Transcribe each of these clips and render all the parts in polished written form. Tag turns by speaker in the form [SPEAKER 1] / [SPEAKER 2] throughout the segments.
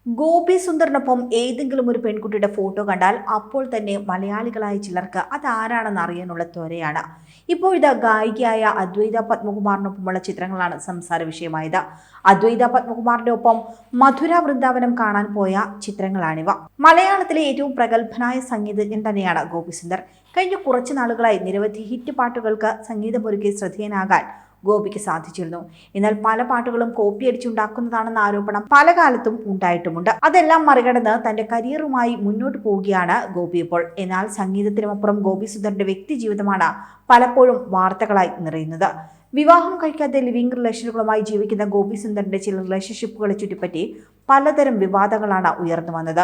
[SPEAKER 1] ഗോപി സുന്ദറിനൊപ്പം ഏതെങ്കിലും ഒരു പെൺകുട്ടിയുടെ ഫോട്ടോ കണ്ടാൽ അപ്പോൾ തന്നെ മലയാളികളായ ചിലർക്ക് അതാരാണെന്ന് അറിയാനുള്ള ത്വരയാണ്. ഇപ്പോഴിതാ ഗായികയായ അദ്വൈത പത്മകുമാറിനൊപ്പമുള്ള ചിത്രങ്ങളാണ് സംസാര വിഷയമായത്. അദ്വൈത പത്മകുമാറിന്റെ ഒപ്പം മധുര വൃന്ദാവനം കാണാൻ പോയ ചിത്രങ്ങളാണിവ. മലയാളത്തിലെ ഏറ്റവും പ്രഗത്ഭനായ സംഗീതജ്ഞൻ തന്നെയാണ് ഗോപി സുന്ദർ. കഴിഞ്ഞ കുറച്ചു നാളുകളായി നിരവധി ഹിറ്റ് പാട്ടുകൾക്ക് സംഗീതമൊരുക്കി ശ്രദ്ധേയനാകാൻ ഗോപിക്ക് സാധിച്ചിരുന്നു. എന്നാൽ പല പാട്ടുകളും കോപ്പി അടിച്ചുണ്ടാക്കുന്നതാണെന്ന ആരോപണം പല കാലത്തും ഉണ്ടായിട്ടുമുണ്ട്. അതെല്ലാം മറികടന്ന് തന്റെ കരിയറുമായി മുന്നോട്ട് പോവുകയാണ് ഗോപി ഇപ്പോൾ. എന്നാൽ സംഗീതത്തിനുമപ്പുറം ഗോപി സുന്ദറിന്റെ വ്യക്തി ജീവിതമാണ് പലപ്പോഴും വാർത്തകളായി നിറയുന്നത്. വിവാഹം കഴിക്കാതെ ലിവിംഗ് റിലേഷനുകളുമായി ജീവിക്കുന്ന ഗോപി സുന്ദറിന്റെ ചില റിലേഷൻഷിപ്പുകളെ ചുറ്റിപ്പറ്റി പലതരം വിവാദങ്ങളാണ് ഉയർന്നു വന്നത്.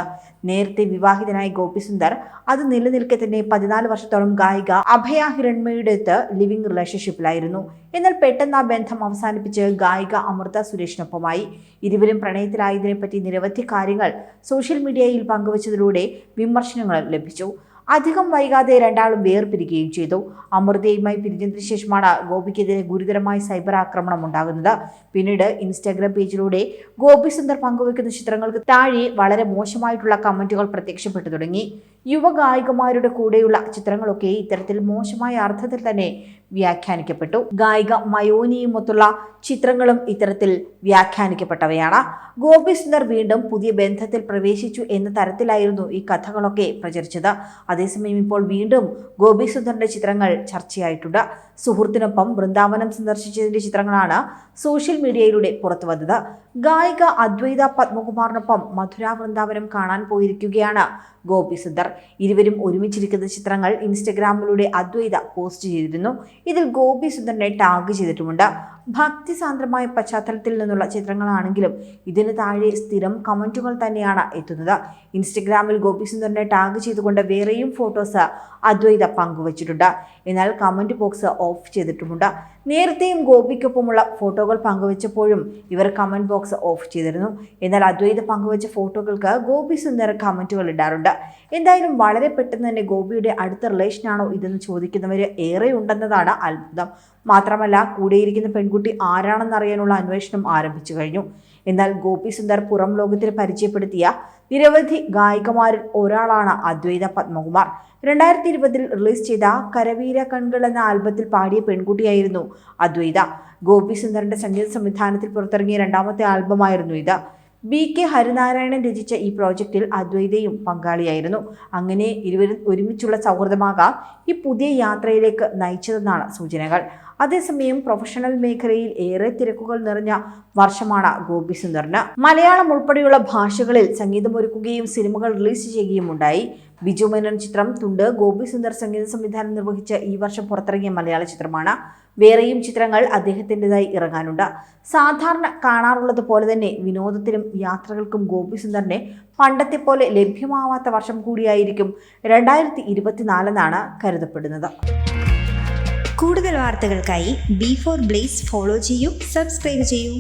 [SPEAKER 1] നേരത്തെ വിവാഹിതനായ ഗോപി സുന്ദർ അത് നിലനിൽക്കെ തന്നെ 14 വർഷത്തോളം ഗായിക അഭയ ഹിരൺമയുടെ ലിവിംഗ് റിലേഷൻഷിപ്പിലായിരുന്നു. എന്നാൽ പെട്ടെന്ന് ആ ബന്ധം അവസാനിപ്പിച്ച് ഗായിക അമൃത സുരേഷിനൊപ്പമായി. ഇരുവരും പ്രണയത്തിലായതിനെപ്പറ്റി നിരവധി കാര്യങ്ങൾ സോഷ്യൽ മീഡിയയിൽ പങ്കുവച്ചതിലൂടെ വിമർശനങ്ങൾ ലഭിച്ചു. അധികം വൈകാതെ രണ്ടാളും വേർപിരിയുകയും ചെയ്തു. അമൃതയുമായി പിരിഞ്ഞതിനു ശേഷമാണ് ഗോപിക്കെതിരെ ഗുരുതരമായ സൈബർ ആക്രമണം ഉണ്ടാകുന്നത്. പിന്നീട് ഇൻസ്റ്റാഗ്രാം പേജിലൂടെ ഗോപി സുന്ദർ പങ്കുവെക്കുന്ന ചിത്രങ്ങൾക്ക് താഴെ വളരെ മോശമായിട്ടുള്ള കമന്റുകൾ പ്രത്യക്ഷപ്പെട്ടു തുടങ്ങി. യുവ ഗായികമാരുടെ കൂടെയുള്ള ചിത്രങ്ങളൊക്കെ ഇത്തരത്തിൽ മോശമായ അർത്ഥത്തിൽ തന്നെ വ്യാഖ്യാനിക്കപ്പെട്ടു. ഗായിക മയോനിയുമൊത്തുള്ള ചിത്രങ്ങളും ഇത്തരത്തിൽ വ്യാഖ്യാനിക്കപ്പെട്ടവയാണ്. ഗോപി സുന്ദർ വീണ്ടും പുതിയ ബന്ധത്തിൽ പ്രവേശിച്ചു എന്ന തരത്തിലായിരുന്നു ഈ കഥകളൊക്കെ പ്രചരിച്ചത്. അതേസമയം ഇപ്പോൾ വീണ്ടും ഗോപി സുന്ദറിന്റെ ചിത്രങ്ങൾ ചർച്ചയായിട്ടുണ്ട്. സുഹൃത്തിനൊപ്പം വൃന്ദാവനം സന്ദർശിച്ചതിന്റെ ചിത്രങ്ങളാണ് സോഷ്യൽ മീഡിയയിലൂടെ പുറത്തു വന്നത്. ഗായിക അദ്വൈത പത്മകുമാറിനൊപ്പം മധുര വൃന്ദാവനം കാണാൻ പോയിരിക്കുകയാണ് ഗോപി സുന്ദർ. ഇരുവരും ഒരുമിച്ചിരിക്കുന്ന ചിത്രങ്ങൾ ഇൻസ്റ്റഗ്രാമിലൂടെ അദ്വൈത പോസ്റ്റ് ചെയ്തിരുന്നു. ഇതിൽ ഗോപി സുന്ദറിനെ ടാഗ് ചെയ്തിട്ടുമുണ്ട്. ഭക്തിസാന്ദ്രമായ പശ്ചാത്തലത്തിൽ നിന്നുള്ള ചിത്രങ്ങളാണെങ്കിലും ഇതിന് താഴെ സ്ഥിരം കമന്റുകൾ തന്നെയാണ് എത്തുന്നത്. ഇൻസ്റ്റഗ്രാമിൽ ഗോപി സുന്ദറിനെ ടാഗ് ചെയ്തുകൊണ്ട് വേറെയും ഫോട്ടോസ് അദ്വൈത പങ്കുവച്ചിട്ടുണ്ട്. എന്നാൽ കമന്റ് ബോക്സ് ഓഫ് ചെയ്തിട്ടുമുണ്ട്. നേരത്തെയും ഗോപിക്കൊപ്പമുള്ള ഫോട്ടോകൾ പങ്കുവച്ചപ്പോഴും ഇവർ കമന്റ് ബോക്സ് ഓഫ് ചെയ്തിരുന്നു. എന്നാൽ അദ്വൈത പങ്കുവച്ച ഫോട്ടോകൾക്ക് ഗോപി സുന്ദർ കമന്റുകൾ ഇടാറുണ്ട്. എന്തായാലും വളരെ പെട്ടെന്ന് തന്നെ ഗോപിയുടെ അടുത്ത റിലേഷനാണോ ഇതെന്ന് ചോദിക്കുന്നവർ ഏറെ ഉണ്ടെന്നതാണ് അത്ഭുതം. മാത്രമല്ല കൂടെയിരിക്കുന്ന പെൺകുട്ടി ആരാണെന്നറിയാനുള്ള അന്വേഷണം ആരംഭിച്ചു കഴിഞ്ഞു. എന്നാൽ ഗോപി സുന്ദർ പുറം ലോകത്തിന് പരിചയപ്പെടുത്തിയ നിരവധി ഗായികമാരിൽ ഒരാളാണ് അദ്വൈത പത്മകുമാർ. 2020 റിലീസ് ചെയ്ത കരവീര കൺകൾ എന്ന ആൽബത്തിൽ പാടിയ പെൺകുട്ടിയായിരുന്നു അദ്വൈത. ഗോപി സുന്ദറിന്റെ സംഗീത സംവിധാനത്തിൽ പുറത്തിറങ്ങിയ രണ്ടാമത്തെ ആൽബമായിരുന്നു ഇത്. BK ഹരിനാരായണൻ രചിച്ച ഈ പ്രോജക്റ്റിൽ അദ്വൈതയും പങ്കാളിയായിരുന്നു. അങ്ങനെ ഇരുവരും ഒരുമിച്ചുള്ള സൗഹൃദമാകാം ഈ പുതിയ യാത്രയിലേക്ക് നയിച്ചതെന്നാണ് സൂചനകൾ. അതേസമയം പ്രൊഫഷണൽ മേഖലയിൽ ഏറെ തിരക്കുകൾ നിറഞ്ഞ വർഷമാണ് ഗോപി സുന്ദറിന്. മലയാളം ഉൾപ്പെടെയുള്ള ഭാഷകളിൽ സംഗീതമൊരുക്കുകയും സിനിമകൾ റിലീസ് ചെയ്യുകയും ഉണ്ടായി. ബിജു മേനോൻ ചിത്രം തുണ്ട് ഗോപി സുന്ദർ സംഗീത സംവിധാനം നിർവഹിച്ച ഈ വർഷം പുറത്തിറങ്ങിയ മലയാള ചിത്രമാണ്. വേറെയും ചിത്രങ്ങൾ അദ്ദേഹത്തിൻ്റെതായി ഇറങ്ങാനുണ്ട്. സാധാരണ കാണാറുള്ളത് പോലെ തന്നെ വിനോദത്തിനും യാത്രകൾക്കും ഗോപി സുന്ദറിനെ പണ്ടത്തെ പോലെ ലഭ്യമാവാത്ത വർഷം കൂടിയായിരിക്കും 2024 എന്നാണ് കരുതപ്പെടുന്നത്.
[SPEAKER 2] കൂടുതൽ വാർത്തകൾക്കായി B4 Blaze ഫോളോ ചെയ്യൂ, സബ്സ്ക്രൈബ് ചെയ്യൂ.